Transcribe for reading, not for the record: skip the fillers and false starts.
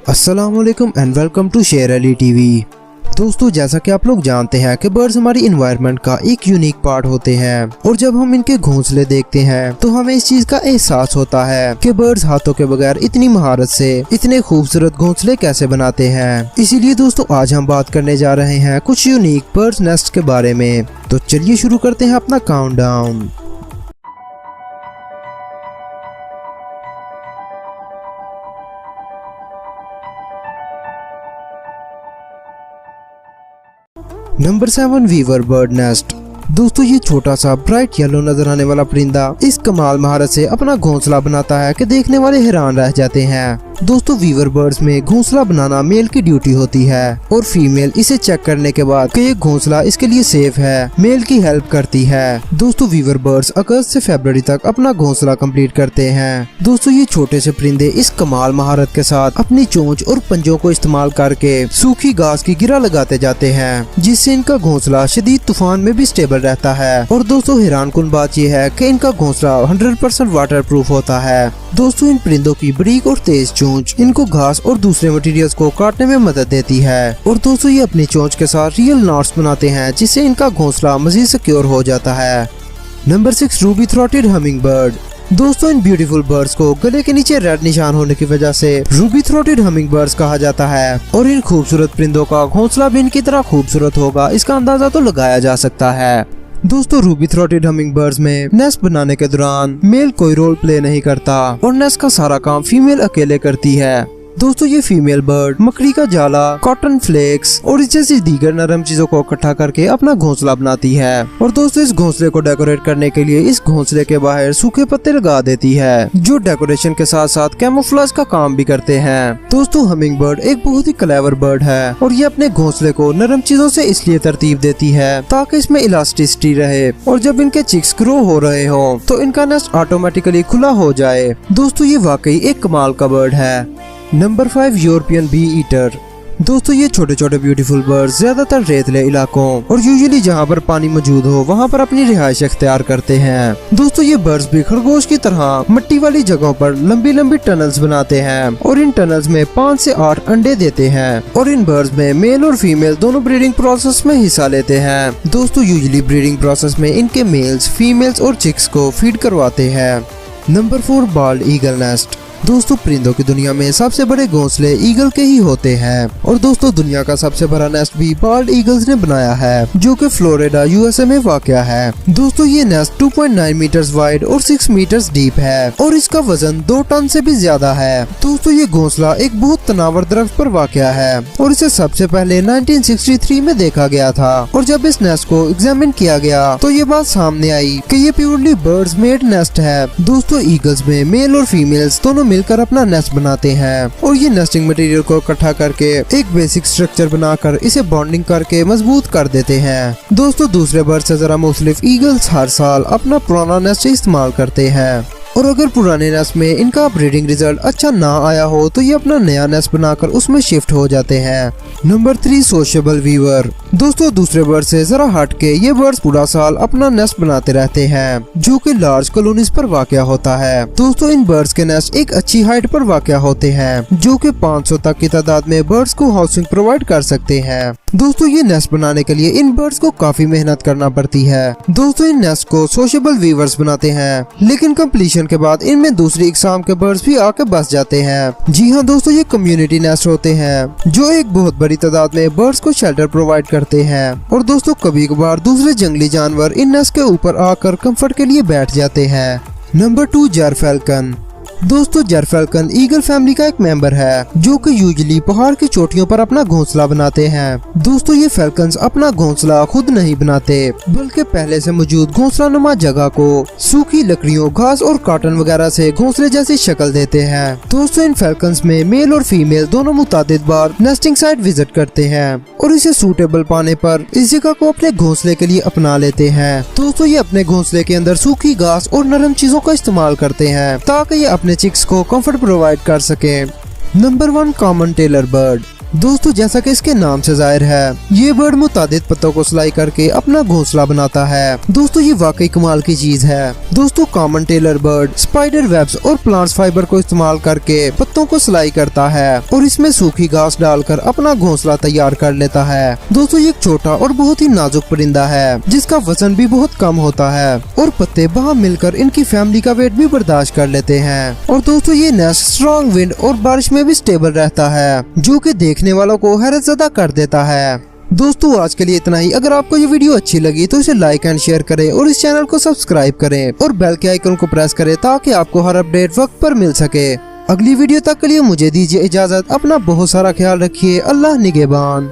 अस्सलामुअलैकुम and welcome to शेर Ali TV. दोस्तों, जैसा कि आप लोग जानते हैं कि बर्ड्स हमारी इन्वायरमेंट का एक यूनिक पार्ट होते हैं और जब हम इनके घोंसले देखते हैं तो हमें इस चीज का एहसास होता है कि बर्ड्स हाथों के बगैर इतनी महारत से इतने खूबसूरत घोंसले कैसे बनाते हैं। इसीलिए दोस्तों, आज हम बात करने जा रहे हैं कुछ यूनिक बर्ड्स नेस्ट के बारे में। तो चलिए शुरू करते हैं अपना countdown. Number 7, weaver bird nest. दोस्तों, ये छोटा सा ब्राइट येलो नजर आने वाला परिंदा इस कमाल महारत से अपना घोंसला बनाता है कि देखने वाले हैरान रह जाते हैं। दोस्तों, वीवर बर्ड्स में घोंसला बनाना मेल की ड्यूटी होती है और फीमेल इसे चेक करने के बाद कि ये घोंसला इसके लिए सेफ है, मेल की हेल्प करती है। दोस्तों, वीवर बर्ड्स अगस्त से फरवरी तक अपना घोंसला कंप्लीट करते हैं। दोस्तों, ये छोटे से परिंदे इस कमाल महारत के साथ अपनी चोंच और पंजों को इस्तेमाल करके सूखी घास की गिरा लगाते जाते हैं, जिससे इनका घोंसला शदीद तूफान में भी स्टेबल रहता है। और दोस्तों, हैरानकुन बात यह है कि इनका घोंसला 100% वाटर प्रूफ होता है। दोस्तों, इन परिंदों की बारीक और तेज चोंच इनको घास और दूसरे मटेरियल्स को काटने में मदद देती है। और दोस्तों, ये अपनी चोंच के साथ रियल नॉट्स बनाते हैं, जिससे इनका घोंसला मजीद सिक्योर हो जाता है। Number 6, Ruby throated humming bird. दोस्तों, इन ब्यूटीफुल बर्ड्स को गले के नीचे रेड निशान होने की वजह से रूबी थ्रोटेड हमिंग बर्ड्स कहा जाता है। और इन खूबसूरत परिंदों का घोंसला भी इनकी तरह खूबसूरत होगा, इसका अंदाजा तो लगाया जा सकता है। दोस्तों, रूबी थ्रोटेड हमिंग बर्ड्स में नेस्ट बनाने के दौरान मेल कोई रोल प्ले नहीं करता और नेस्ट का सारा काम फीमेल अकेले करती है। दोस्तों, ये फीमेल बर्ड मकड़ी का जाला, कॉटन फ्लेक्स और इस जैसी दीगर नरम चीजों को इकट्ठा करके अपना घोंसला बनाती है। और दोस्तों, इस घोंसले को डेकोरेट करने के लिए इस घोंसले के बाहर सूखे पत्ते लगा देती है, जो डेकोरेशन के साथ साथ कैमोफ्लेज का काम भी करते हैं। दोस्तों, हमिंग बर्ड एक बहुत ही क्लेवर बर्ड है और ये अपने घोंसले को नरम चीजों से इसलिए तरतीब देती है ताकि इसमें इलास्टिसिटी रहे और जब इनके चिक्स ग्रो हो रहे हो तो इनका नेस्ट ऑटोमेटिकली खुला हो जाए। दोस्तों, ये वाकई एक कमाल का बर्ड है। Number 5, European bee eater. दोस्तों, ये छोटे छोटे ब्यूटीफुल बर्ड्स ज्यादातर रेतले इलाकों और यूजुअली जहाँ पर पानी मौजूद हो वहाँ पर अपनी रिहाइश अख्तियार करते हैं। दोस्तों, ये बर्ड्स भी खरगोश की तरह मिट्टी वाली जगहों पर लंबी लंबी टनल्स बनाते हैं और इन टनल्स में 5 से 8 अंडे देते हैं। और इन बर्ड्स में मेल और फीमेल दोनों ब्रीडिंग प्रोसेस में हिस्सा लेते हैं। दोस्तों, यूजुअली ब्रीडिंग प्रोसेस में इनके मेल्स, फीमेल्स और चिक्स को फीड करवाते हैं। Number 4, bald eagle nest. दोस्तों, परिंदों की दुनिया में सबसे बड़े घोंसले ईगल के ही होते हैं और दोस्तों, दुनिया का सबसे बड़ा नेस्ट भी बाल्ड ईगल्स ने बनाया है, जो कि फ्लोरिडा यूएसए में वाक़या है। दोस्तों, ये नेस्ट 2.9 मीटर्स वाइड और 6 मीटर्स डीप है और इसका वजन 2 टन से भी ज्यादा है। दोस्तों, ये घोंसला एक बहुत तनावर दरख्त पर वाक़या है और इसे सबसे पहले 1963 में देखा गया था। और जब इस नेस्ट को एग्जामिन किया गया तो ये बात सामने आई कि ये प्योरली बर्ड्स मेड नेस्ट है। दोस्तों, ईगल्स में मेल और फीमेल्स दोनों मिलकर अपना नेस्ट बनाते हैं और ये नेस्टिंग मटेरियल को इकट्ठा करके एक बेसिक स्ट्रक्चर बनाकर इसे बॉन्डिंग करके मजबूत कर देते हैं। दोस्तों, दूसरे बर्ड से जरा मुख्तलिफ ईगल्स हर साल अपना पुराना नेस्ट इस्तेमाल करते हैं और अगर पुराने नेस्ट में इनका ब्रीडिंग रिजल्ट अच्छा ना आया हो तो ये अपना नया नेस्ट बनाकर उसमें शिफ्ट हो जाते हैं। Number 3, sociable weaver. दोस्तों, दूसरे बर्ड से जरा हट के ये बर्ड्स पूरा साल अपना नेस्ट बनाते रहते हैं, जो कि लार्ज कॉलोनीज पर वाक़या होता है। दोस्तों, इन बर्ड्स के नेस्ट एक अच्छी हाइट पर वाक़या होते हैं, जो कि 500 तक की तादाद में बर्ड्स को हाउसिंग प्रोवाइड कर सकते हैं। दोस्तों, ये नेस्ट बनाने के लिए इन बर्ड्स को काफी मेहनत करना पड़ती है। दोस्तों, इन नेस्ट को सोशेबल वीवर्स बनाते हैं, लेकिन कंप्लीशन के बाद इनमें दूसरी इकसाम के बर्ड्स भी आके बस जाते हैं। जी हाँ दोस्तों, ये कम्युनिटी नेस्ट होते हैं जो एक बहुत बड़ी तादाद में बर्ड्स को शेल्टर प्रोवाइड करते हैं। और दोस्तों, कभी कभार दूसरे जंगली जानवर इन नेस्ट के ऊपर आकर कंफर्ट के लिए बैठ जाते हैं। नंबर 2, जेरफेल्कन। दोस्तों, जेरफेल्कन ईगल फैमिली का एक मेंबर है जो कि यूजुअली पहाड़ की चोटियों पर अपना घोंसला बनाते हैं। दोस्तों, ये फेल्कन्स अपना घोंसला खुद नहीं बनाते बल्कि पहले से मौजूद घोंसला नुमा जगह को सूखी लकड़ियों, घास और कॉटन वगैरह से घोंसले जैसी शक्ल देते हैं। दोस्तों, इन फेल्कन्स में मेल और फीमेल दोनों मुतादिद बार नेस्टिंग साइट विजिट करते हैं और इसे सूटेबल पाने पर इस जगह को अपने घोंसले के लिए अपना लेते हैं। दोस्तों, ये अपने घोंसले के अंदर सूखी घास और नरम चीजों का इस्तेमाल करते हैं ताकि ये अपने चिक्स को कंफर्ट प्रोवाइड कर सके। Number 1, common tailor bird. दोस्तों जैसा कि इसके नाम से जाहिर है, ये बर्ड मुतादिद पत्तों को सिलाई करके अपना घोंसला बनाता है। दोस्तों ये वाकई कमाल की चीज है। दोस्तों common tailor bird spider webs और प्लांट्स फाइबर को इस्तेमाल करके पत्तों को सिलाई करता है और इसमें सूखी घास डालकर अपना घोंसला तैयार कर लेता है। दोस्तों ये एक छोटा और बहुत ही नाजुक परिंदा है जिसका वजन भी बहुत कम होता है और पत्ते बाहर मिलकर इनकी फैमिली का वेट भी बर्दाश्त कर लेते हैं। और दोस्तों ये नेस्ट स्ट्रॉन्ग विंड और बारिश में भी स्टेबल रहता है, जो कि देखने वालों को हैरतज़दा कर देता है। दोस्तों आज के लिए इतना ही। अगर आपको ये वीडियो अच्छी लगी तो इसे लाइक एंड शेयर करें और इस चैनल को सब्सक्राइब करें और बेल के आइकन को प्रेस करें ताकि आपको हर अपडेट वक्त पर मिल सके। अगली वीडियो तक के लिए मुझे दीजिए इजाजत। अपना बहुत सारा ख्याल रखिए। अल्लाह निगहबान।